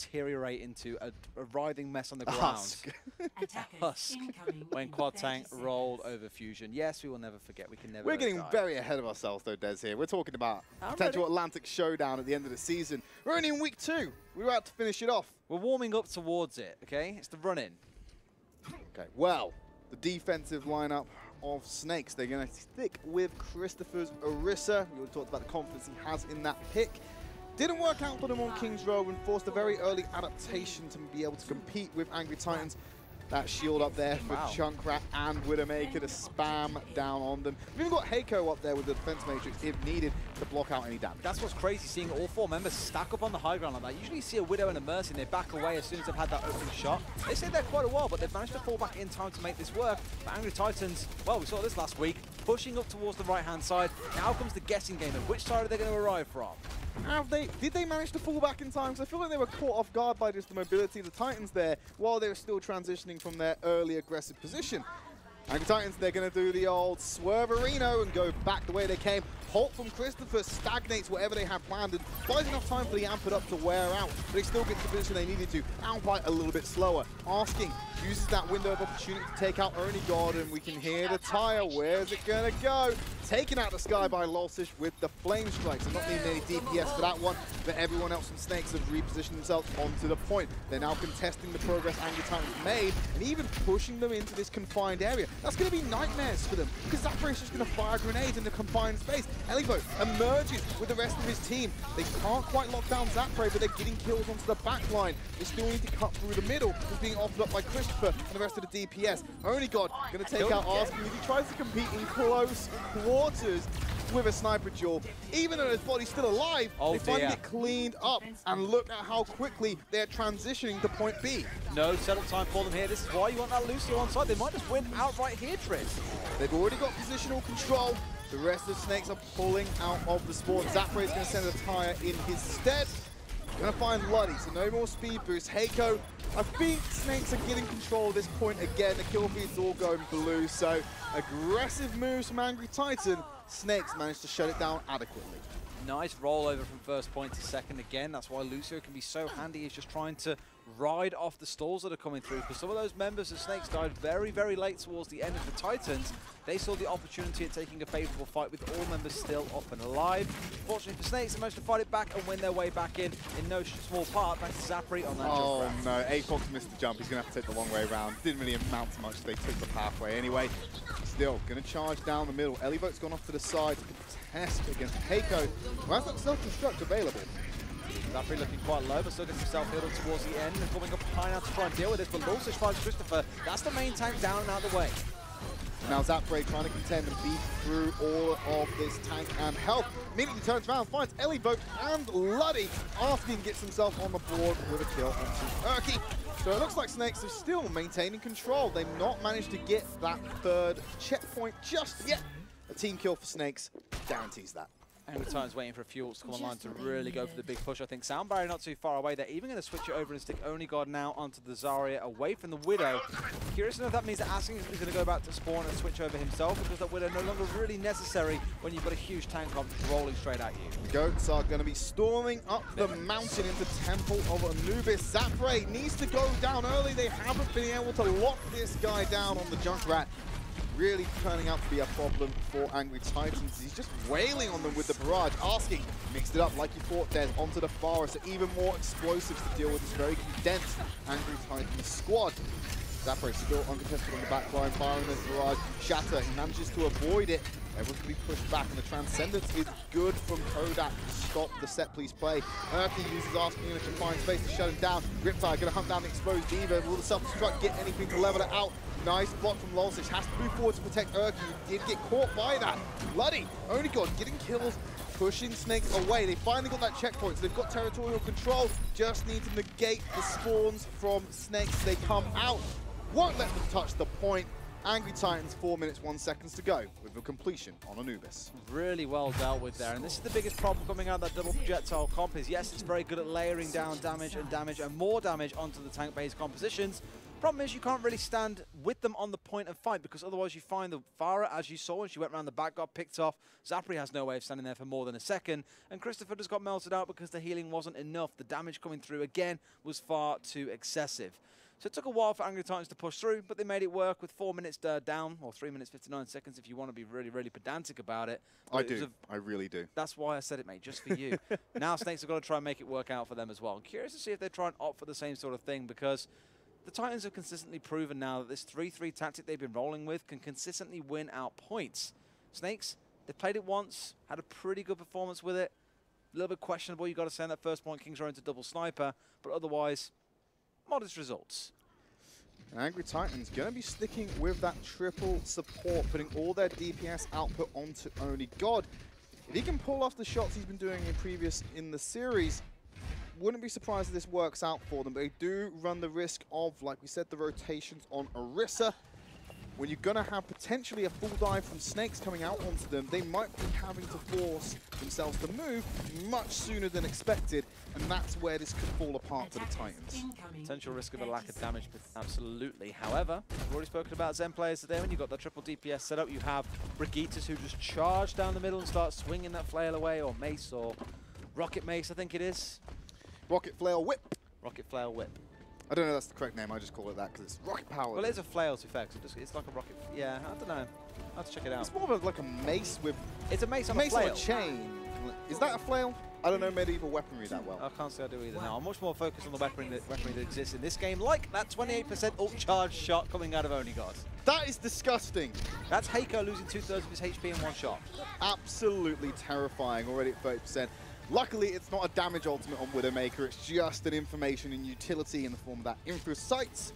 deteriorate into a writhing mess on the ground. Husk. Husk. When Quad Tank rolled over Fusion. Yes, we will never forget. We can never We're getting die. very ahead of ourselves, though, Des, here. We're talking about potential Atlantic showdown at the end of the season. We're only in week 2. We're about to finish it off. We're warming up towards it, okay? It's the run-in. Okay, well, the defensive lineup of Snakes, they're going to stick with Christopher's Orisa. We already talked about the confidence he has in that pick. Didn't work out for them on King's Row and forced a very early adaptation to be able to compete with Angry Titans. That shield up there for Junkrat and Widowmaker to spam down on them. We've even got Heiko up there with the defense matrix if needed to block out any damage. That's what's crazy, seeing all 4 members stack up on the high ground like that. Usually you see a Widow and a Mercy and they back away as soon as they've had that opening shot. They stayed there quite a while, but they've managed to fall back in time to make this work. But Angry Titans, well, we saw this last week, pushing up towards the right-hand side. Now comes the guessing game of which side are they going to arrive from? Did they manage to fall back in time? Because I feel like they were caught off guard by just the mobility of the Titans there while they were still transitioning from their early aggressive position. Angry Titans, they're going to do the old Swerverino and go back the way they came. Holt from Christopher stagnates whatever they have planned and buys enough time for the Amped Up to wear out. But they still get to the position they needed to. Outbite a little bit slower. Asking uses that window of opportunity to take out Ernie God, and we can hear the tire. Where's it going to go? Taken out the sky by Lolsish with the Flame Strikes. I'm not needing any DPS for that one, but everyone else from Snakes have repositioned themselves onto the point. They're now contesting the progress Angry Titans made and even pushing them into this confined area. That's going to be nightmares for them because Zachary's just going to fire grenades in the confined space. Elivo emerges with the rest of his team. They can't quite lock down Zapray, but they're getting kills onto the back line. They still need to cut through the middle. It's being offered up by Christopher and the rest of the DPS. Only God going to take out Asking as he tries to compete in close quarters with a sniper duel. Even though his body's still alive, they finally get cleaned up. And look at how quickly they're transitioning to point B. No setup time for them here. This is why you want that Lucio on side. They might just win outright here, Tridd. They've already got positional control. The rest of the Snakes are pulling out of the spawn. Zapray's going to send a tire in his stead. Going to find Luddy, so no more speed boost. Heiko, I think Snakes are getting control at this point again. The kill feed's all going blue, so aggressive moves from Angry Titan. Snakes managed to shut it down adequately. Nice rollover from first point to second again. That's why Lucio can be so handy. He's just trying to ride off the stalls that are coming through, because some of those members of Snakes died very, very late towards the end of the Titans. They saw the opportunity at taking a favourable fight with all members still up and alive. Fortunately for Snakes, they managed to fight it back and win their way back in no small part, thanks to Zapray on that jump. Oh no, Apox missed the jump. He's going to have to take the long way around. Didn't really amount to much. They took the pathway anyway. Still going to charge down the middle. Elivote's gone off to the side to contest against Heiko, who has that self-destruct available. Zapray looking quite low, but still gets himself healed up towards the end and coming up high now to try and deal with it. But Lolsish finds Christopher. That's the main tank down and out of the way. Now Zapray trying to contend and beat through all of this tank and health. Immediately turns around, finds Elivote and Luddy. Asking gets himself on the board with a kill onto Urki. So it looks like Snakes are still maintaining control. They've not managed to get that third checkpoint just yet. A team kill for Snakes guarantees that. Angry Titans waiting for Fuels to come online to really go for the big push. I think Sound Barrier not too far away. They're even going to switch it over and stick Only God now onto the Zarya away from the Widow. Curious to know if that means that Asking is going to go back to spawn and switch over himself, because that Widow no longer really necessary when you've got a huge tank on rolling straight at you. The Goats are going to be storming up the mountain into Temple of Anubis. Zapray needs to go down early. They haven't been able to lock this guy down on the Junkrat. Really turning out to be a problem for Angry Titans. He's just wailing on them with the barrage. Asking, mixed it up like he thought then, onto the forest. So even more explosives to deal with this very condensed Angry Titans squad. Zapray still uncontested on the back line, firing this barrage. Shatter, he manages to avoid it. Everyone's going to be pushed back, and the Transcendence is good from Kodak to stop the set-piece play. Urki uses Asking in a confined space to shut him down. Riptide going to hunt down the exposed Diva. Will the self-destruct get anything to level it out? Nice block from Lolsish. Has to move forward to protect Urki. He did get caught by that. Luddy, Only God getting kills, pushing Snakes away. They finally got that checkpoint, so they've got territorial control. Just need to negate the spawns from Snakes. They come out. Won't let them touch the point. Angry Titans, 4 minutes, 1 seconds to go with a completion on Anubis. Really well dealt with there, and this is the biggest problem coming out of that double projectile comp is, yes, it's very good at layering down damage and more damage onto the tank-based compositions. Problem is, you can't really stand with them on the point and fight, because otherwise you find the Farah, as you saw, and she went around the back, got picked off. Zappri has no way of standing there for more than a second, and Christopher just got melted out because the healing wasn't enough. The damage coming through, again, was far too excessive. So it took a while for Angry Titans to push through, but they made it work with 4 minutes down, or 3 minutes 59 seconds if you want to be really, really pedantic about it. But I really do. That's why I said it, mate, just for you. Now Snakes have got to try and make it work out for them as well. I'm curious to see if they try and opt for the same sort of thing, because the Titans have consistently proven now that this 3-3 tactic they've been rolling with can consistently win out points. Snakes, they played it once, had a pretty good performance with it. A little bit questionable, you got to send that first point Kings Row into double sniper, but otherwise, modest results. Angry Titans going to be sticking with that triple support, putting all their DPS output onto Only God. If he can pull off the shots he's been doing in the series, wouldn't be surprised if this works out for them. But they do run the risk of, like we said, the rotations on Orisa. When you're going to have potentially a full dive from Snakes coming out onto them, they might be having to force themselves to move much sooner than expected, and that's where this could fall apart for the Titans. Potential risk of a lack of damage, but absolutely. However, we've already spoken about Zen players today. When you've got the triple DPS set up, you have Brigitas who just charge down the middle and start swinging that flail away, or mace, or rocket mace, I think it is. Rocket Flail Whip. Rocket flail whip. I don't know if that's the correct name, I just call it that because it's rocket powered. Well, it is a flail to fair, because it's like a rocket. Yeah, I don't know. I'll have to check it out. It's more of like a mace with... It's a mace on a flail. chain. Is that a flail? I don't know medieval weaponry that well. I can't say I do either now. I'm much more focused on the weaponry that exists in this game, like that 28% ult charge shot coming out of Only God. That is disgusting. That's Heiko losing 2/3 of his HP in one shot. Absolutely terrifying, already at 30%. Luckily, it's not a damage ultimate on Widowmaker, it's just an information and utility in the form of that info sights.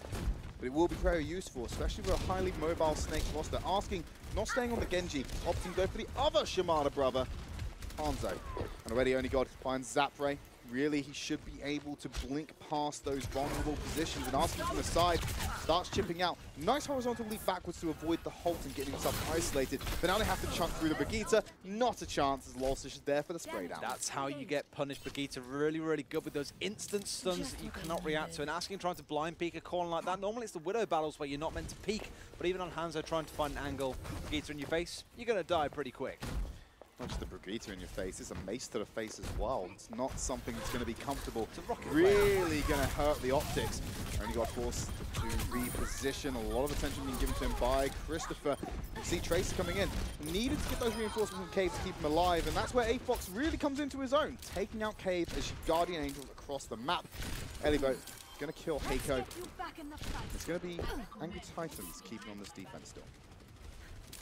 But it will be very useful, especially with a highly mobile Snakes roster. Asking, not staying on the Genji, opting to go for the other Shimada brother, Hanzo. And already Only God finds Zapray. Really, he should be able to blink past those vulnerable positions, and asking from the side, starts chipping out. Nice horizontal leap backwards to avoid the Holt and getting himself isolated. But now they have to chunk through the Brigitte. Not a chance, as Lolsish is there for the spray down. That's how you get punished. Brigitte really, really good with those instant stuns that you cannot react to. And asking, trying to blind peek a corner like that. Normally it's the Widow battles where you're not meant to peek, but even on Hanzo trying to find an angle, Brigitte in your face, you're going to die pretty quick. Not just the Brigitte in your face, it's a mace to the face as well. It's not something that's going to be comfortable. It's a rocket really going to hurt the optics. Only got forced to reposition. A lot of attention being given to him by Christopher. You see Tracer coming in. Needed to get those reinforcements from Cave to keep him alive, and that's where A-Fox really comes into his own, taking out Cave as Guardian Angels across the map. Elibo going to kill Heiko. It's going to be Angry Titans keeping on this defense still.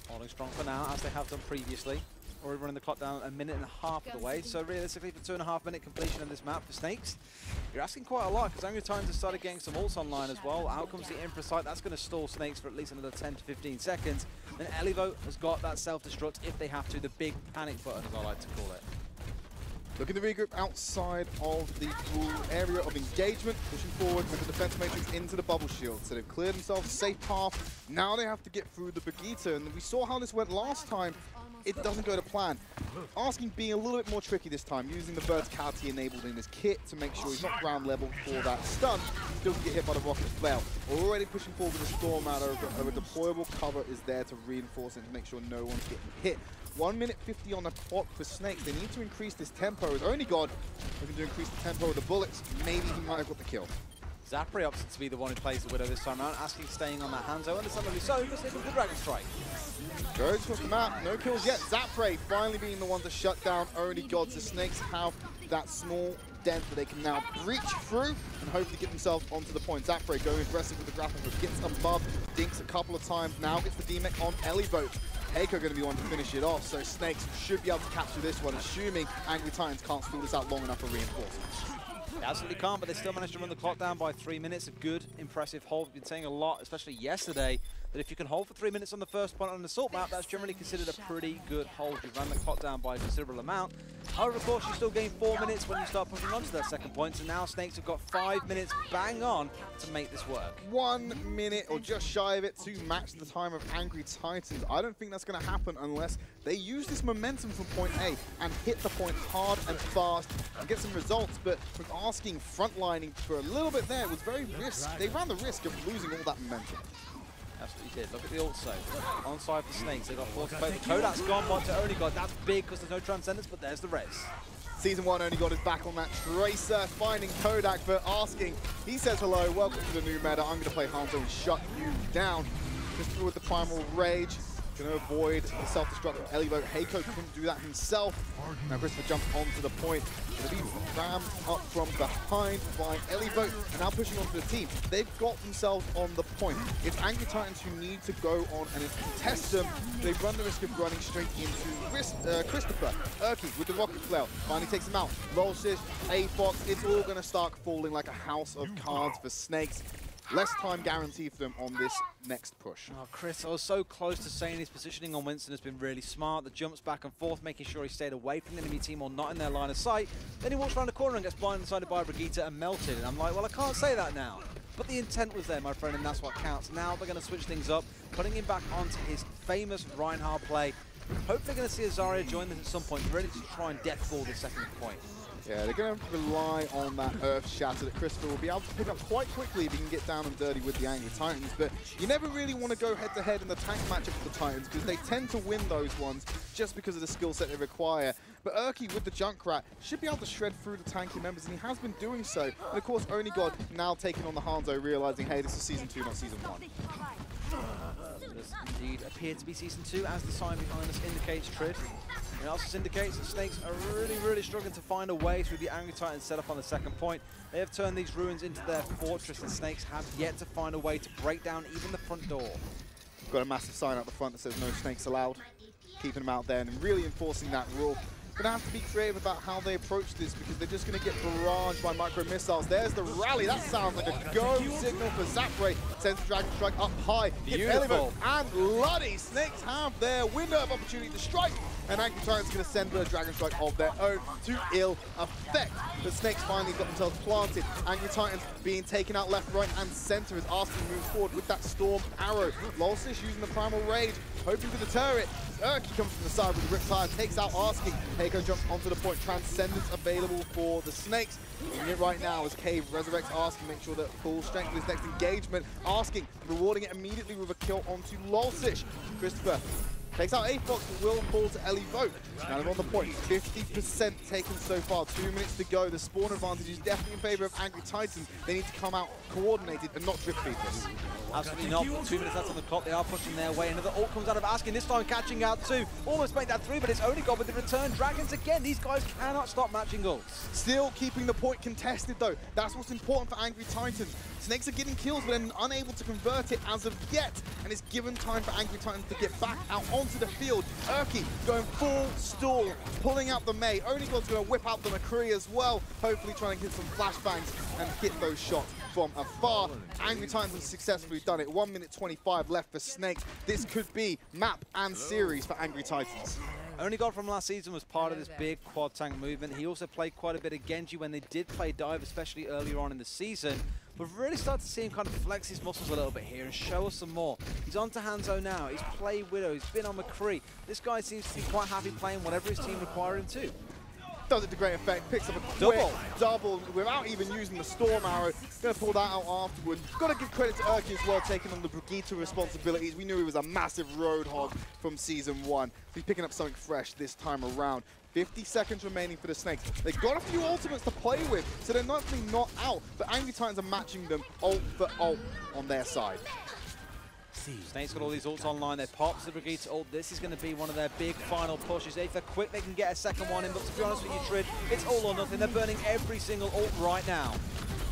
Holding strong for now, as they have done previously. Already running the clock down a minute and a half of the way, so realistically for 2.5 minute completion of this map for Snakes, you're asking quite a lot, because Angry Titans have started getting some ults online as well. Out comes the Emperor Sight, that's going to stall Snakes for at least another 10 to 15 seconds. Then Elivo has got that self-destruct if they have to, the big panic button as I like to call it. Looking to regroup outside of the area of engagement, pushing forward with the defense matrix into the bubble shield. So they've cleared themselves a safe path. Now they have to get through the Brigitte, and we saw how this went last time. It doesn't go to plan. Asking being a little bit more tricky this time, using the verticality enabled in his kit to make sure he's not ground level for that stun. Still get hit by the rocket flail. Already pushing forward with the storm out over. A deployable cover is there to reinforce it, to make sure no one's getting hit. 1 minute 50 on the clock for Snakes. They need to increase this tempo. With Only God looking to increase the tempo of the bullets. Maybe he might have got the kill. Zapri opts to be the one who plays the Widow this time around, asking staying on that Hanzo, understandably so, because it was the Dragon Strike. Goes across the map, no kills yet. Zapre finally being the one to shut down Only God. The Snakes have that small dent that they can now breach through and hopefully get themselves onto the point. Zapre going aggressive with the grapple, but gets above, dinks a couple of times, now gets the DMEC on Elivo. Heiko going to be the one to finish it off, so Snakes should be able to capture this one, assuming Angry Titans can't stall this out long enough for reinforcements. They absolutely can't, but they still managed to run the clock down by 3 minutes. A good, impressive hold. We've been saying a lot, especially yesterday, that if you can hold for 3 minutes on the first point on an assault map, that's generally considered a pretty good hold. You've run the clock down by a considerable amount. However, of course, you still gain 4 minutes when you start pushing onto that second point, so now Snakes have got 5 minutes bang on to make this work. 1 minute or just shy of it to match the time of Angry Titans. I don't think that's going to happen unless they use this momentum from point A and hit the point hard and fast and get some results. But with asking frontlining for a little bit there, it was very risky. They ran the risk of losing all that momentum. Absolutely did. Look at the ult save. Onside for Snakes. They've got 4 to play. Kodak's gone, one to only got. That's big because there's no Transcendence, but there's the res. Season 1 only got his back on that Tracer, finding Kodak for asking. He says hello, welcome to the new meta. I'm going to play Hanzo and shut you down. Just with the Primal Rage. Going to avoid the self-destruct of Elivo. Heiko couldn't do that himself. Now Christopher jumps onto the point. Going to be rammed up from behind by Elivo. And now pushing onto the team. They've got themselves on the point. It's Angry Titans who need to go on and contest them. They run the risk of running straight into Christopher. Urki with the rocket flail. Finally takes him out. Volsish, A-Fox. It's all going to start falling like a house of cards for Snakes. Less time guaranteed for them on this next push. Oh, Chris, I was so close to saying his positioning on Winston has been really smart. The jumps back and forth, making sure he stayed away from the enemy team or not in their line of sight. Then he walks around the corner and gets blindsided by a Brigitte and melted. And I'm like, well, I can't say that now. But the intent was there, my friend, and that's what counts. Now they're going to switch things up, putting him back onto his famous Reinhardt play. Hopefully going to see Azaria join this at some point, ready to try and deathball the second point. Yeah, they're going to rely on that Earth Shatter that Christopher will be able to pick up quite quickly if he can get down and dirty with the Angry Titans. But you never really want to go head-to-head in the tank matchup for the Titans because they tend to win those ones just because of the skill set they require. But Urki with the Junkrat should be able to shred through the tanky members, and he has been doing so. And of course, OnlyGod now taking on the Hanzo, realizing, hey, this is Season 2, not Season 1. Does indeed appear to be Season 2, as the sign behind us indicates, Tridd. It also indicates that Snakes are really struggling to find a way through the Angry Titans set up on the second point. They have turned these ruins into their fortress, and Snakes have yet to find a way to break down even the front door. We've got a massive sign out the front that says no snakes allowed, keeping them out there and really enforcing that rule. Going to have to be creative about how they approach this because they're just going to get barraged by micro missiles. There's the rally. That sounds like a go signal for Zapray. Sends the Dragon Strike up high. Beautiful. And bloody Snakes have their window of opportunity to strike. And Angry Titans going to send the Dragon Strike of their own to ill effect. The Snakes finally got themselves planted. Angry Titans being taken out left, right, and center as Arsene moves forward with that Storm Arrow. Lolsish using the Primal Rage, hoping for the turret. Urki comes from the side with the Riptide, takes out Asking. Heiko jumps onto the point. Transcendence available for the Snakes. Doing it right now as Cave resurrects Asking, make sure that full strength with his next engagement. Asking, rewarding it immediately with a kill onto Lolsish. Christopher takes out A-Fox, but will fall to Elivo. Now they're on the point. 50% taken so far. 2 minutes to go. The spawn advantage is definitely in favor of Angry Titans. They need to come out coordinated and not drip feed this. Absolutely not. 2 minutes left on the clock. They are pushing their way. Another ult comes out of Asking, this time catching out 2. Almost made that 3, but it's only got with the return Dragons again. These guys cannot stop matching ults. Still keeping the point contested, though. That's what's important for Angry Titans. Snakes are getting kills, but then unable to convert it as of yet. And it's given time for Angry Titans to get back out onto the field. Urki going full stall, pulling out the Mei. OnlyGod's going to whip out the McCree as well. Hopefully trying to hit some flashbangs and hit those shots from afar. Angry Titans have successfully done it. 1 minute 25 left for Snakes. This could be map and series for Angry Titans. OnlyGod from last season was part of this big quad tank movement. He also played quite a bit of Genji when they did play dive, especially earlier on in the season. We've really started to see him kind of flex his muscles a little bit here and show us some more. He's on to Hanzo now. He's played Widow. He's been on McCree. This guy seems to be quite happy playing whatever his team require him to. Does it to great effect, picks up a quick double without even using the Storm Arrow. Going to pull that out afterwards. Got to give credit to Urki as well, taking on the Brigitte responsibilities. We knew he was a massive roadhog from Season 1. He's picking up something fresh this time around. 50 seconds remaining for the Snakes. They've got a few ultimates to play with, so they're not really not out, but Angry Titans are matching them ult for ult on their side. Snakes got all these ults online. They popped the Brigitte ult. This is going to be one of their big final pushes. If they're quick, they can get a second one in, but to be honest with you, Tridd, it's all or nothing. They're burning every single ult right now.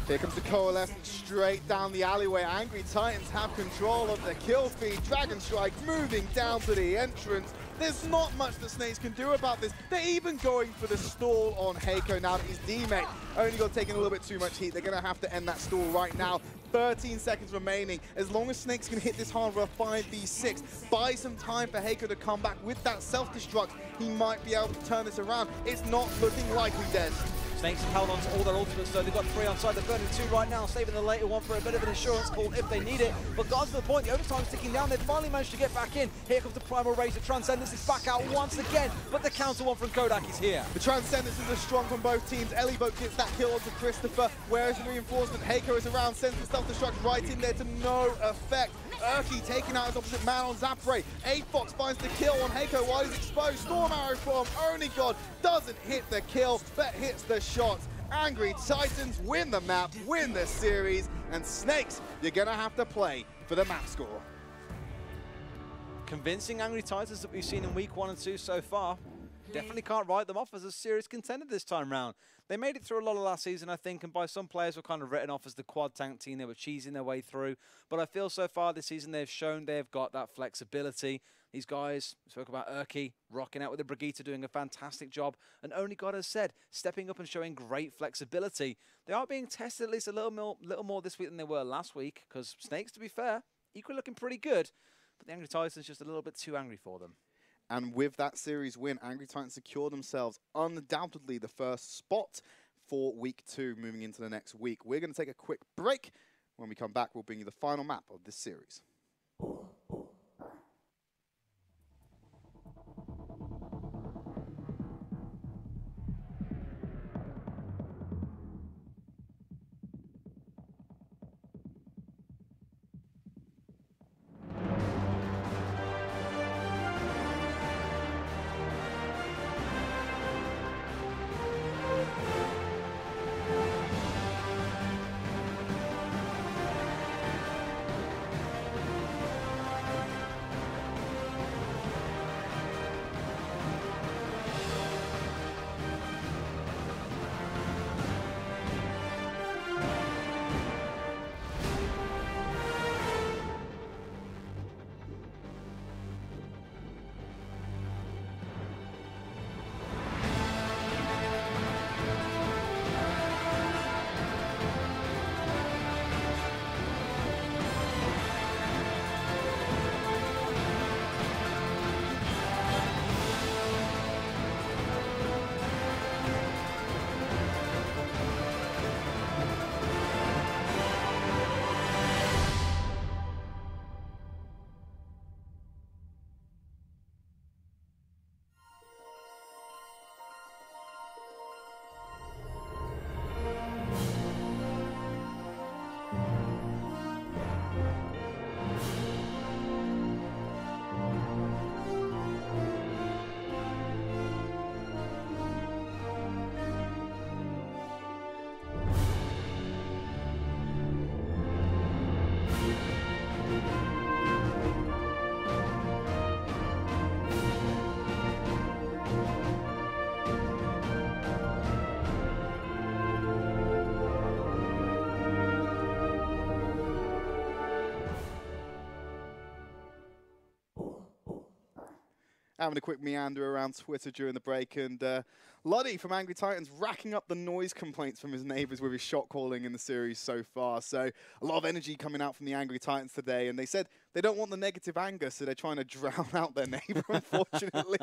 Here comes the Coalescence straight down the alleyway. Angry Titans have control of the kill feed. Dragon Strike moving down to the entrance. There's not much that Snakes can do about this. They're even going for the stall on Heiko now that his teammate only got taken a little bit too much heat. They're going to have to end that stall right now. 13 seconds remaining. As long as Snakes can hit this hardware 5v6, buy some time for Heiko to come back with that self-destruct, he might be able to turn this around. It's not looking likely, Des. Snakes have held on to all their ultimates, so they've got 3 on side. They're burning 2 right now, saving the later one for a bit of an insurance call if they need it. But got to the point, the overtime's ticking down. They've finally managed to get back in. Here comes the Primal Rage. The Transcendence is back out once again, but the counter one from Kodak is here. The Transcendence is strong from both teams. Elivoke gets that kill onto Christopher, whereas the reinforcement, Heiko is around, sends the self-destruct right in there to no effect. Urki taking out his opposite man on Zapre. A-Fox finds the kill on Heiko while he's exposed. Storm Arrow from Only God doesn't hit the kill, but hits the shots. Angry Titans win the map, win the series, and Snakes, you're going to have to play for the map score. Convincing Angry Titans that we've seen in week 1 and 2 so far. Definitely can't write them off as a serious contender this time round. They made it through a lot of last season, I think, and by some players were kind of written off as the quad tank team. They were cheesing their way through. But I feel so far this season they've shown they've got that flexibility. These guys, we spoke about Urki, rocking out with the Brigitte, doing a fantastic job. And Only God has said, stepping up and showing great flexibility. They are being tested at least a little more this week than they were last week, because Snakes, to be fair, equally looking pretty good. But the Angry Titans just a little bit too angry for them. And with that series win, Angry Titans secure themselves undoubtedly the first spot for week 2 moving into the next week. We're going to take a quick break. When we come back, we'll bring you the final map of this series. Having a quick meander around Twitter during the break, and Luddy from Angry Titans racking up the noise complaints from his neighbors with his shot calling in the series so far. So a lot of energy coming out from the Angry Titans today, and they said they don't want the negative anger, so they're trying to drown out their neighbor, unfortunately.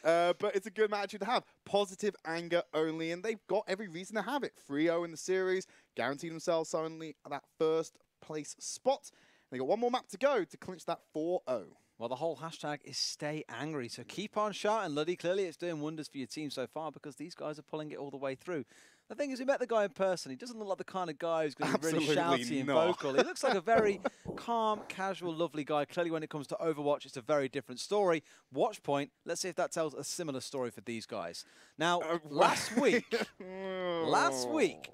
But it's a good match to have. Positive anger only, and they've got every reason to have it. 3-0 in the series, guaranteed themselves suddenly that first place spot. They got one more map to go to clinch that 4-0. Well, the whole hashtag is stay angry, so keep on shouting, Luddy. Clearly it's doing wonders for your team so far because these guys are pulling it all the way through. The thing is, we met the guy in person. He doesn't look like the kind of guy who's going to be really shouty and vocal. He looks like a very calm, casual, lovely guy. Clearly, when it comes to Overwatch, it's a very different story. Watch point. Let's see if that tells a similar story for these guys. Now, last week,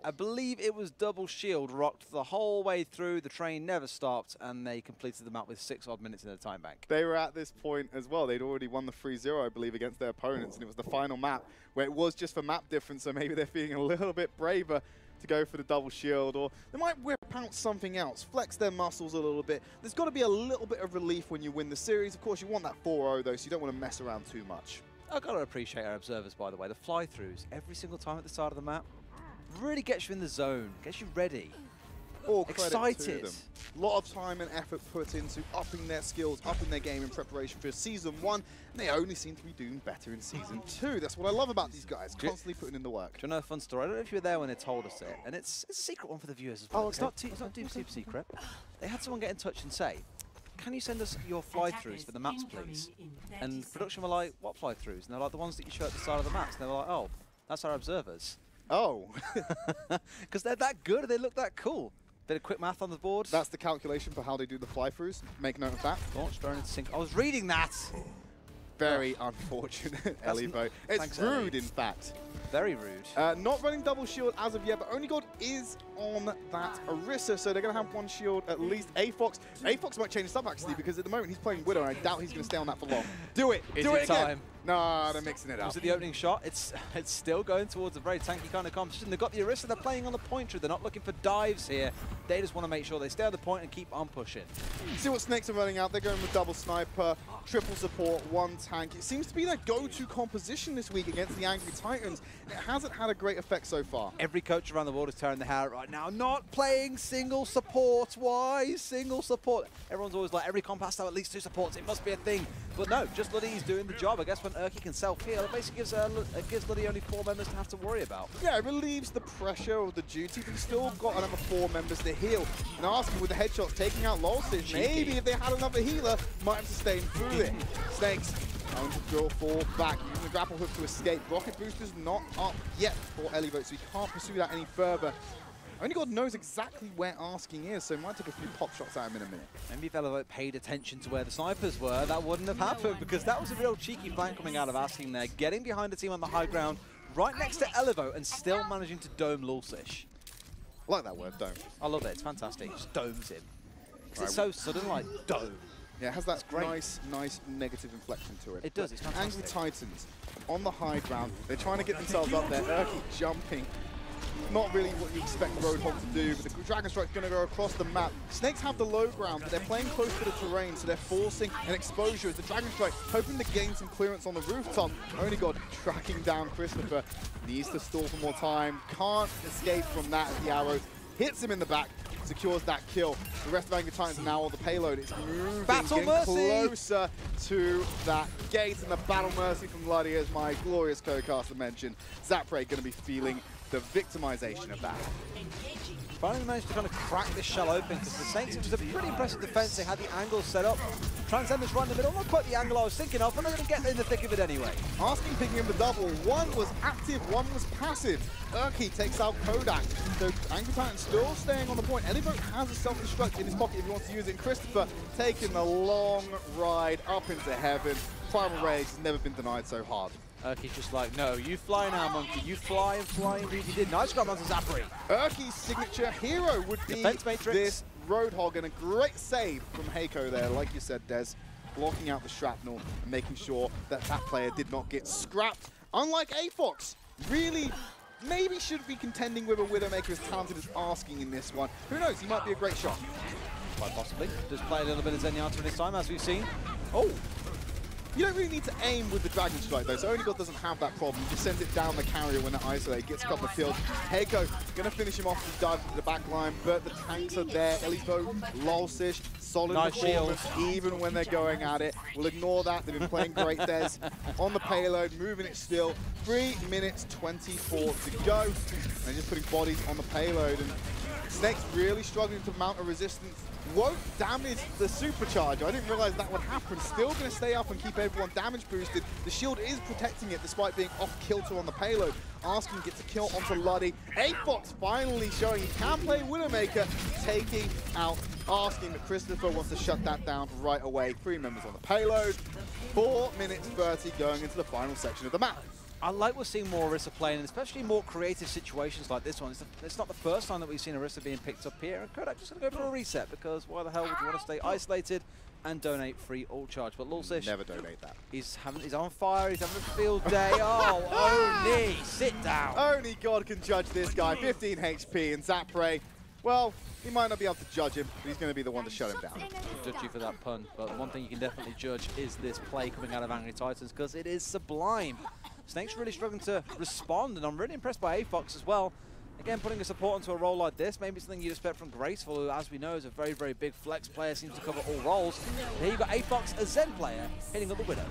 I believe it was double shield rocked the whole way through. The train never stopped, and they completed the map with 6 odd minutes in the time bank. They were at this point as well. They'd already won the 3-0, I believe, against their opponents, and it was the final map where it was just for map difference, so maybe they're feeling a little bit braver. to go for the double shield, or they might whip out something else, flex their muscles a little bit. There's got to be a little bit of relief when you win the series. Of course, you want that 4-0 though, so you don't want to mess around too much. I've got to appreciate our observers, by the way. The fly-throughs every single time at the start of the map really gets you in the zone, gets you ready. All credit excited. to them. A lot of time and effort put into upping their skills, upping their game in preparation for Season 1, and they only seem to be doing better in Season 2. That's what I love about these guys, constantly putting in the work. Do you know a fun story? I don't know if you were there when they told us it, and it's a secret one for the viewers as well. Oh, okay. It's not too super secret. They had someone get in touch and say, can you send us your fly-throughs for the maps, please? And production were like, what fly-throughs? And they're like, the ones that you show at the start of the maps. And they were like, oh, that's our observers. Oh. Because they're that good and they look that cool. Bit of quick math on the board. That's the calculation for how they do the fly-throughs. Make note of that. Launch drone into sync. I was reading that. Very unfortunate, Ellie vote. It's Thanks, rude, Ellie. in fact. Very rude. Not running double shield as of yet, but Only God is on that Orisa, so they're going to have one shield at least. AFox might change this up, actually, because at the moment he's playing Widow, and I doubt he's going to stay on that for long. Do it! Is Do it it again! time? No, they're mixing it up. Was it the opening shot? It's still going towards a very tanky kind of competition. They've got the Orisa, they're playing on the pointer. They're not looking for dives here. They just want to make sure they stay on the point and keep on pushing. See what Snakes are running out. They're going with double sniper, triple support, one tank. It seems to be their go-to composition this week against the Angry Titans. It hasn't had a great effect so far. Every coach around the world is tearing their hair out right now. Not playing single support. Why single support? Everyone's always like, every comp has to have at least 2 supports. It must be a thing. But no, just Luddy's doing the job. I guess when Urki can self-heal, it basically gives Luddy only 4 members to have to worry about. Yeah, it relieves the pressure of the duty, but you've still got another 4 members to heal. And asking with the headshots taking out Lolstitch, maybe if they had another healer, might have sustained through it. Snakes going to draw 4 back, using the grapple hook to escape. Rocket booster's not up yet for Elivote, so he can't pursue that any further. Only God knows exactly where Asking is, so he might take a few pop shots at him in a minute. Maybe if Elivote paid attention to where the snipers were, that wouldn't have happened, because that was a real cheeky flank coming out of Asking there, getting behind the team on the high ground, right next to Elivote, and still managing to dome Lulsish. I like that word, dome. I love it, it's fantastic. It just domes him. Because it's Right. so sudden, like, dome. Yeah, it has that great. nice negative inflection to it. It does, it's fantastic. Angry Titans on the high ground. They're trying to get themselves up there. Urki jumping. Not really what you expect Roadhog to do, but the Dragon Strike's going to go across the map. Snakes have the low ground, but they're playing close to the terrain, so they're forcing an exposure as the Dragon Strike, hoping to gain some clearance on the rooftop. Only God tracking down Christopher. Needs to stall for more time. Can't escape from that as the arrow hits him in the back. Secures that kill. The rest of Angry Titans are now on the payload. It's moving, getting closer to that gate, and the Battle Mercy from Luddy, as my glorious co-caster mentioned. Zapray going to be feeling the victimization of that. Finally managed to kind of crack this shell open, because the Saints, it was a pretty impressive defense. They had the angle set up. Transcendence right in the middle, not quite the angle I was thinking of, but they're going to get in the thick of it anyway. Asking picking up the double. One was active, one was passive. Urki takes out Kodak. So Angry Titan still staying on the point. Elivote has a self-destruct in his pocket if he wants to use it. And Christopher taking the long ride up into heaven. Primal Rage has never been denied so hard. Urki's just like, no, you fly now, monkey. You fly and fly indeed you did. Nice grab onto Zapray. Urki's signature hero would be this Roadhog, and a great save from Heiko there, like you said, Des. Blocking out the shrapnel and making sure that that player did not get scrapped. Unlike AFox, really maybe should be contending with a Widowmaker as talented as Asking in this one. Who knows, he might be a great shot. Quite possibly. Just play a little bit of Zenyatta this time, as we've seen. Oh! You don't really need to aim with the Dragon Strike though, so Only God doesn't have that problem. You just send it down the carrier when it isolates, gets a couple of kills. Heiko gonna finish him off with the dive to the back line, but the tanks are there. Elivo, Lolsish, solid performance even when they're going at it. We'll ignore that, they've been playing great. Des on the payload, moving it still. 3 minutes 24 to go. And they're just putting bodies on the payload, and Snake's really struggling to mount a resistance. Won't damage the supercharger. I didn't realize that would happen. Still going to stay up and keep everyone damage boosted. The shield is protecting it despite being off kilter on the payload. Asking gets a kill onto Luddy. AFox finally showing he can play Widowmaker, taking out Asking, but Christopher wants to shut that down right away. 3 members on the payload. 4 minutes 30 going into the final section of the map. I like we're seeing more Orisa playing, and especially more creative situations like this one. It's not the first time that we've seen Orisa being picked up here. And Kodak just going to go for a reset, because why the hell would you want to stay isolated and donate free ult charge? But Lulsish, never donate that. He's on fire. He's having a field day. Oh, Oni, sit down. Only God can judge this guy. 15 HP, and Zapre, well, he might not be able to judge him, but he's going to be the one to shut him down. I'll judge you for that pun, but one thing you can definitely judge is this play coming out of Angry Titans, because it is sublime. Snake's really struggling to respond, and I'm really impressed by AFox as well. Again, putting a support into a role like this, maybe something you'd expect from Graceful, who, as we know, is a very, very big flex player, seems to cover all roles. And here you've got AFox, a Zen player, hitting up the Widow.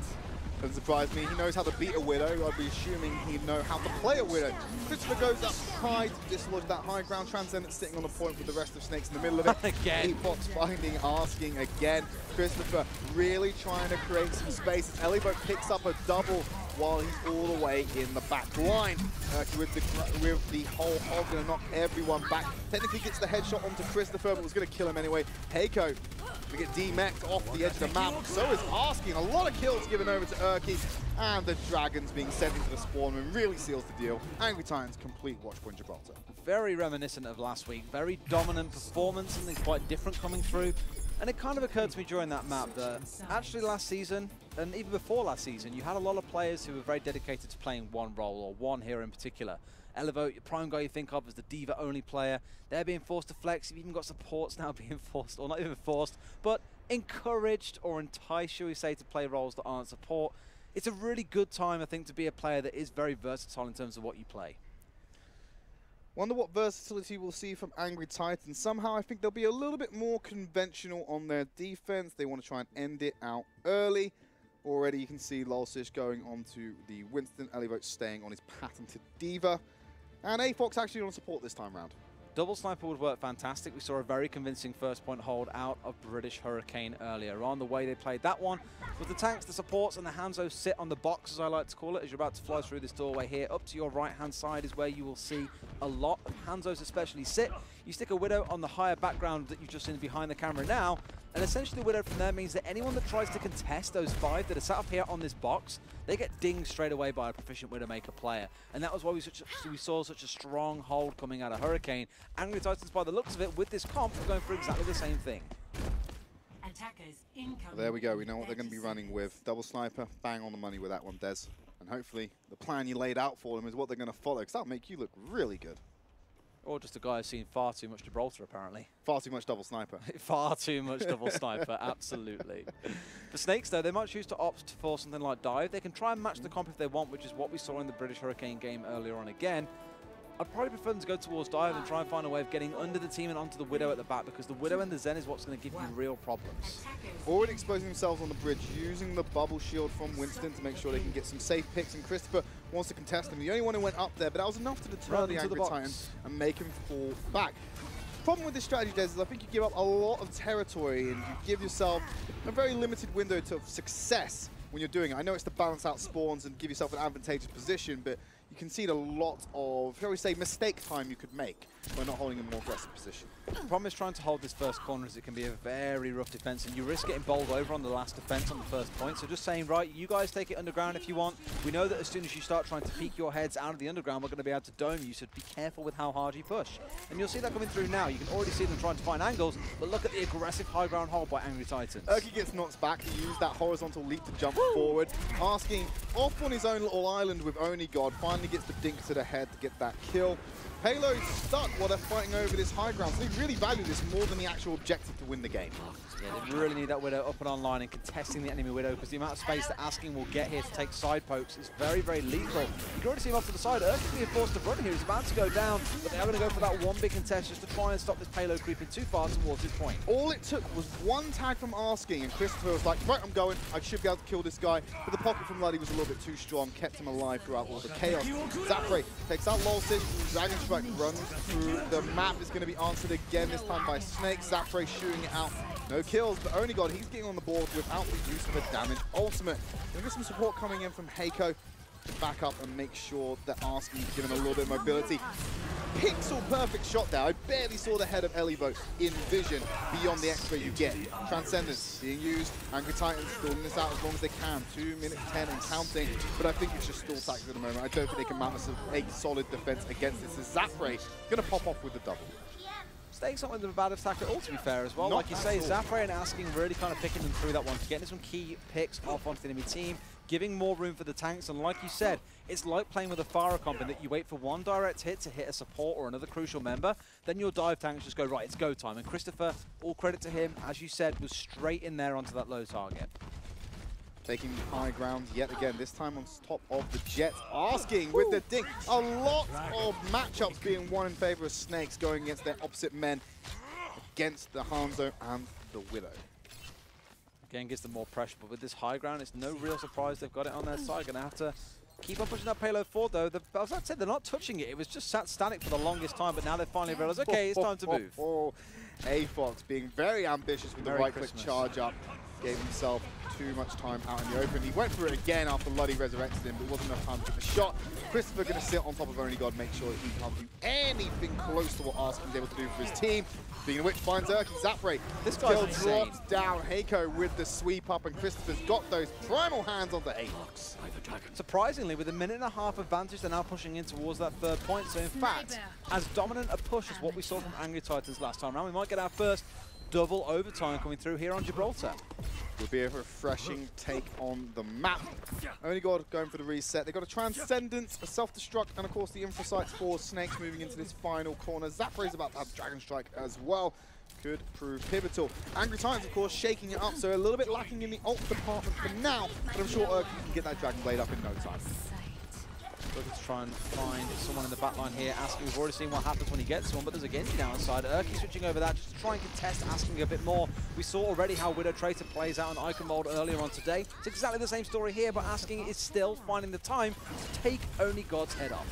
Doesn't surprise me. He knows how to beat a Widow. I'd be assuming he'd know how to play a Widow. Christopher goes up high to dislodge that high ground. Transcendent sitting on the point with the rest of Snakes in the middle of it. Again. AFox finding, asking again. Christopher really trying to create some space. Elibo picks up a double while he's all the way in the back line. With the whole hog, going to knock everyone back. Technically gets the headshot onto Christopher, but was going to kill him anyway. Heiko we get D-Mech off the edge of the map. So is Asking. A lot of kills given over to Urki. And the Dragons being sent into the spawn room really seals the deal. Angry Titans complete Watch Point Gibraltar. Very reminiscent of last week. Very dominant performance, something quite different coming through. And it kind of occurred to me during that map that actually last season, and even before last season, you had a lot of players who were very dedicated to playing one role, or one hero in particular. Elevo, your prime guy you think of as the diva-only player, they're being forced to flex. You've even got supports now being forced, or not even forced, but encouraged or enticed, shall we say, to play roles that aren't support. It's a really good time, I think, to be a player that is very versatile in terms of what you play. Wonder what versatility we'll see from Angry Titans. Somehow I think they'll be a little bit more conventional on their defense. They want to try and end it out early. Already you can see Lulsish going on to the Winston. Elivote staying on his patented Diva. And AFox actually on support this time round. Double sniper would work fantastic. We saw a very convincing first point hold out of British Hurricane earlier on. The way they played that one was the tanks, the supports, and the Hanzo sit on the box, as I like to call it, as you're about to fly through this doorway here. Up to your right-hand side is where you will see a lot of Hanzos especially sit. You stick a Widow on the higher background that you've just seen behind the camera now, and essentially the Widow from there means that anyone that tries to contest those 5 that are sat up here on this box, they get dinged straight away by a proficient Widowmaker player. And that was why we saw such a strong hold coming out of Hurricane. Angry Titans, by the looks of it, with this comp, are going for exactly the same thing. Well, there we go. We know what they're going to be running with. Double sniper, bang on the money with that one, Des. And hopefully the plan you laid out for them is what they're going to follow, because that'll make you look really good. Or just a guy who's seen far too much Gibraltar, apparently. Far too much double sniper. Far too much double sniper, absolutely. For Snakes, though, they might choose to opt for something like dive. They can try and match the comp if they want, which is what we saw in the British Hurricane game earlier on again. I'd probably prefer them to go towards dive and try and find a way of getting under the team and onto the Widow at the back, because the Widow and the Zen is what's going to give you real problems. Already exposing themselves on the bridge, using the bubble shield from Winston to make sure they can get some safe picks, and Christopher wants to contest him. The only one who went up there, but that was enough to deter the Angry Titans and make him fall back. Problem with this strategy, Des, is I think you give up a lot of territory and you give yourself a very limited window to success when you're doing it. I know it's to balance out spawns and give yourself an advantageous position, but you concede a lot of, shall we say, mistake time you could make by not holding a more aggressive position. The problem is trying to hold this first corner, as it can be a very rough defense, and you risk getting bowled over on the last defense on the first point. So just saying, right, you guys take it underground if you want. We know that as soon as you start trying to peek your heads out of the underground, we're going to be able to dome you, so be careful with how hard you push. And you'll see that coming through now. You can already see them trying to find angles, but look at the aggressive high ground hold by Angry Titans. Urki gets knocked back. He used that horizontal leap to jump forward. Asking off on his own little island with Oni God, finally gets the dink to the head to get that kill. Halo's stuck while they're fighting over this high ground, so they really value this more than the actual objective to win the game. Yeah, they really need that Widow up and online and contesting the enemy Widow, because the amount of space that Asking will get here to take side pokes is very, very lethal. You can already see him off to the side. Urki's being forced to run here. He's about to go down, but they are going to go for that one big contest just to try and stop this payload creeping too far towards his point. All it took was one tag from Asking, and Christopher was like, right, I'm going. I should be able to kill this guy. But the pocket from Luddy was a little bit too strong, kept him alive throughout all the chaos. Zapre takes out Lulsish. Dragon Strike runs through the map. Is going to be answered again, this time by Snake. Zapre shooting it out. No kills, but Only God, he's getting on the board without the use of a damage ultimate. Gonna get some support coming in from Heiko to back up and make sure that Asking is given a little bit of mobility. pixel perfect shot there. I barely saw the head of Elivo in vision beyond the X-ray you get. Transcendence being used. Angry Titans stalling this out as long as they can. 2 minutes 10 and counting. But I think it's just stall tactics at the moment. I don't think they can mount a solid defense against this. As Zafre going to pop off with the double. Snakes not with a bad attack at all, to be fair, as well. Not like you say, Zafre and Asking really kind of picking them through that one, getting some key picks off onto the enemy team, giving more room for the tanks. And like you said, it's like playing with a fire comp in that you wait for one direct hit to hit a support or another crucial member, then your dive tanks just go, right, it's go time. And Christopher, all credit to him, as you said, was straight in there onto that low target. Taking high ground yet again, this time on top of the Jets. Asking with the dink. A lot of matchups being won in favor of Snakes going against their opposite men against the Hanzo and the Widow. Again, gives them more pressure, but with this high ground, it's no real surprise they've got it on their side. Going to have to keep on pushing that payload forward, though. As I said, they're not touching it. It was just sat static for the longest time, but now they finally realized, okay, it's time to move. A-Fox being very ambitious with the right-click charge up. Gave himself too much time out in the open. He went for it again after Luddy resurrected him, but it wasn't enough time to get the shot. Christopher going to sit on top of Only God, make sure that he can't do anything close to what Asking's able to do for his team. Speaking of which, finds Urki. Zafre. This kill drops down. Heiko with the sweep up, and Christopher's got those primal hands onto A-Fox. Surprisingly, with a minute and a half advantage, they're now pushing in towards that third point. So in fact, as dominant a push as what we saw from Angry Titans last time around, we might get our first double overtime coming through here on Gibraltar. Would be a refreshing take on the map. Only God going for the reset. They've got a Transcendence, a Self-Destruct, and of course the Infrasights for Snakes moving into this final corner. Zafre's about to have Dragon Strike as well. Could prove pivotal. Angry Titans, of course, shaking it up, so a little bit lacking in the ult department for now, but I'm sure Urki can get that Dragon Blade up in no time. Looking to try and find someone in the back line here. Asking, we've already seen what happens when he gets one, but there's a Genji down inside. Urki switching over that just to try and contest Asking a bit more. We saw already how Widow Traitor plays out in Icon Mold earlier on today. It's exactly the same story here, but Asking is still finding the time to take Only God's head off.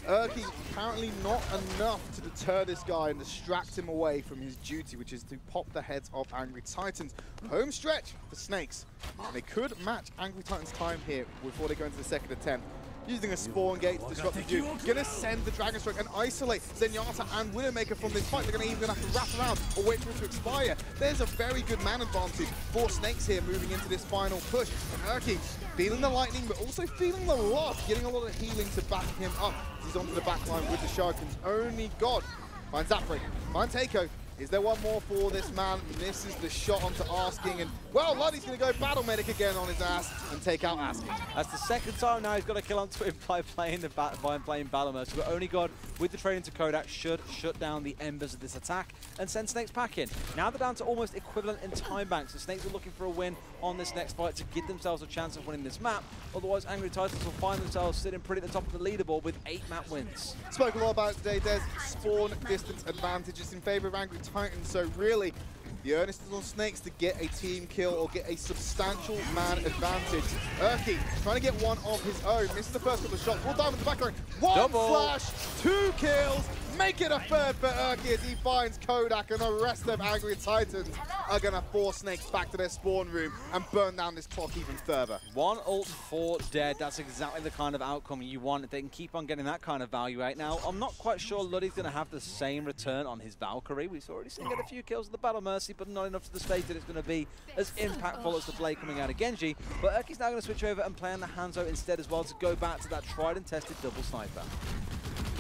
Urki apparently not enough to deter this guy and distract him away from his duty, which is to pop the heads of Angry Titans. Home stretch for Snakes. And they could match Angry Titans' time here before they go into the second attempt. Using a spawn gate to disrupt the view. Gonna send the Dragon Strike and isolate Zenyatta and Widowmaker from this fight. They're gonna either have to wrap around or wait for it to expire. There's a very good man advantage for Snakes here moving into this final push. And Urki feeling the lightning, but also feeling the loss, getting a lot of healing to back him up. He's onto the back line with the Shurikens. Only God finds Zafre, finds Heiko. Is there one more for this man? Misses the shot onto Asking, and well, Luddy's going to go Battle Medic again on his ass and take out Asking. That's the second time now he's got a kill onto him by playing Battle Mercy. But Only God, with the trade into Kodak, should shut down the embers of this attack and send Snakes back in. Now they're down to almost equivalent in time banks. The Snakes are looking for a win on this next fight to give themselves a chance of winning this map. Otherwise, Angry Titans will find themselves sitting pretty at the top of the leaderboard with 8 map wins. Spoke a lot about it today. There's spawn distance advantages in favor of Angry Titans, so really the earnest is on Snakes to get a team kill or get a substantial man advantage. Urki trying to get one of his own. Misses the first couple of shots. We'll dive into the back line. One flash, 2 kills. Make it a third for Urki as he finds Kodak, and the rest of Angry Titans are going to force Snakes back to their spawn room and burn down this clock even further. 1 ult for dead. That's exactly the kind of outcome you want. If they can keep on getting that kind of value out. Now, I'm not quite sure Luddy's going to have the same return on his Valkyrie. We've already seen him get a few kills with the Battle Mercy, but not enough to the stage that it's going to be as impactful as the blade coming out of Genji. But Urki's now going to switch over and play on the Hanzo instead as well to go back to that tried and tested double sniper.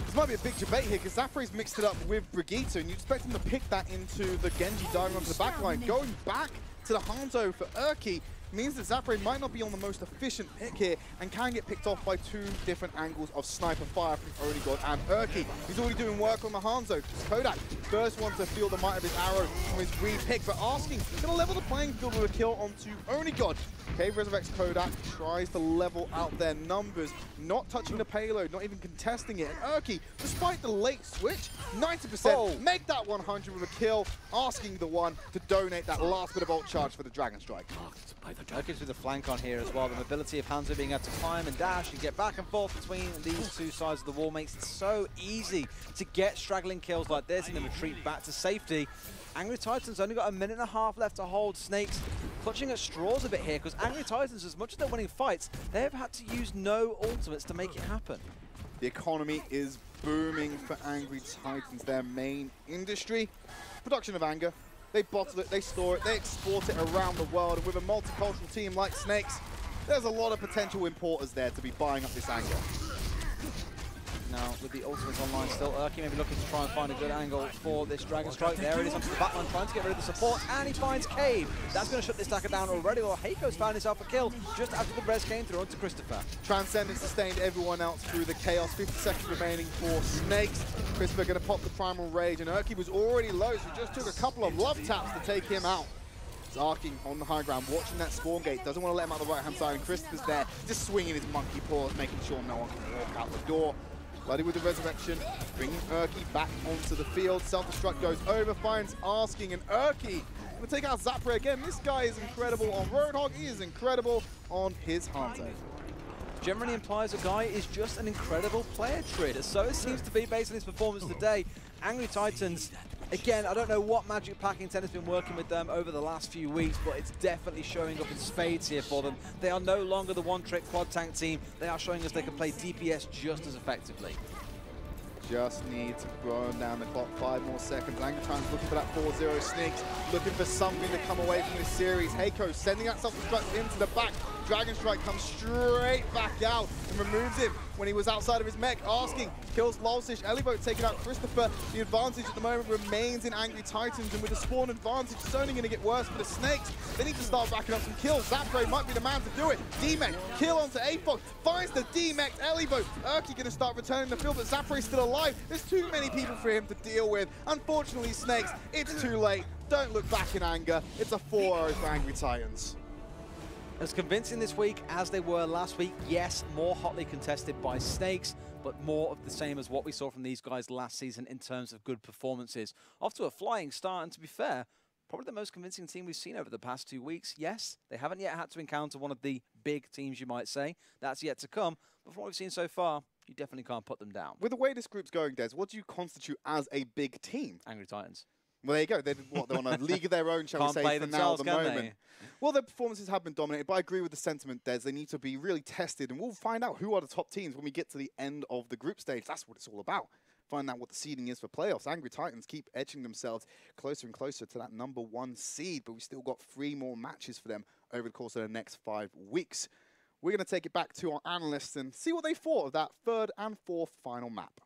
This might be a big debate here because Zafre's mixed it up with Brigitte, and you expect him to pick that into the Genji diving onto the backline. Going back to the Hanzo for Urki means that Zafre might not be on the most efficient pick here and can get picked off by 2 different angles of sniper fire from Only God and Urki. He's already doing work on the Hanzo. Kodak, first one to feel the might of his arrow from his re-pick, but Asking gonna level the playing field with a kill onto Only God. Cave resurrects Kodak, tries to level out their numbers, not touching the payload, not even contesting it. And Urki, despite the late switch, 90%, make that 100 with a kill, Asking the one to donate that last bit of ult charge for the Dragon Strike. Urki's with the flank on here as well. The mobility of Hanzo being able to climb and dash and get back and forth between these 2 sides of the wall makes it so easy to get straggling kills like this and then retreat back to safety. Angry Titans only got a minute and a half left to hold. Snakes clutching at straws a bit here because Angry Titans, as much as they're winning fights, they have had to use no ultimates to make it happen. The economy is booming for Angry Titans, their main industry. Production of anger. They bottle it, they store it, they export it around the world. And with a multicultural team like Snakes, there's a lot of potential importers there to be buying up this anger. Now, with the ultimates online still, Urki maybe looking to try and find a good angle for this Dragon Strike. There it is onto the backline, trying to get rid of the support, and he finds Cave. That's going to shut this attacker down already. Well, Heiko's found himself a kill just after the res came through onto Christopher. Transcendence sustained everyone else through the chaos. 50 seconds remaining for Snakes. Christopher going to pop the Primal Rage, and Urki was already low, so he just took a couple of love taps to take him out. Zarking on the high ground, watching that spawn gate, doesn't want to let him out the right-hand side, and Christopher's there, just swinging his monkey paws, making sure no one can walk out the door. Bloody with the resurrection, bringing Urki back onto the field. Self-destruct goes over, finds Asking, and Urki going to take out Zapre again. This guy is incredible on Roadhog, he is incredible on his Hanzo. Generally implies a guy is just an incredible player, Tridd. So it seems to be based on his performance today. Angry Titans, again, I don't know what magic packing Ten has been working with them over the last few weeks, but it's definitely showing up in spades here for them. They are no longer the one-trick quad tank team. They are showing us they can play DPS just as effectively. Just need to burn down the clock, 5 more seconds. Angry Titans looking for that 4-0 Snakes, looking for something to come away from this series. Heiko sending that self-destruct into the back. Dragon Strike comes straight back out and removes him when he was outside of his mech. Asking, kills Lolsish. Eliboat taking out Christopher. The advantage at the moment remains in Angry Titans, and with the spawn advantage, it's only going to get worse for the Snakes. They need to start backing up some kills. Zapre might be the man to do it. D-Mech, kill onto Apoc, finds the D-Mech. Eliboat, Urki going to start returning the field, but Zapre's still alive. There's too many people for him to deal with. Unfortunately, Snakes, it's too late. Don't look back in anger. It's a 4-0 for Angry Titans. As convincing this week as they were last week, yes, more hotly contested by Snakes, but more of the same as what we saw from these guys last season in terms of good performances. Off to a flying start, and to be fair, probably the most convincing team we've seen over the past 2 weeks. Yes, they haven't yet had to encounter one of the big teams, you might say. That's yet to come, but from what we've seen so far, you definitely can't put them down. With the way this group's going, Des, what do you constitute as a big team? Angry Titans. Well, there you go. They're on a league of their own, shall we say, for now at the moment. Well, their performances have been dominated, but I agree with the sentiment, Des. They need to be really tested, and we'll find out who are the top teams when we get to the end of the group stage. That's what it's all about. Find out what the seeding is for playoffs. Angry Titans keep edging themselves closer and closer to that #1 seed, but we've still got 3 more matches for them over the course of the next 5 weeks. We're going to take it back to our analysts and see what they thought of that 3rd and 4th final map.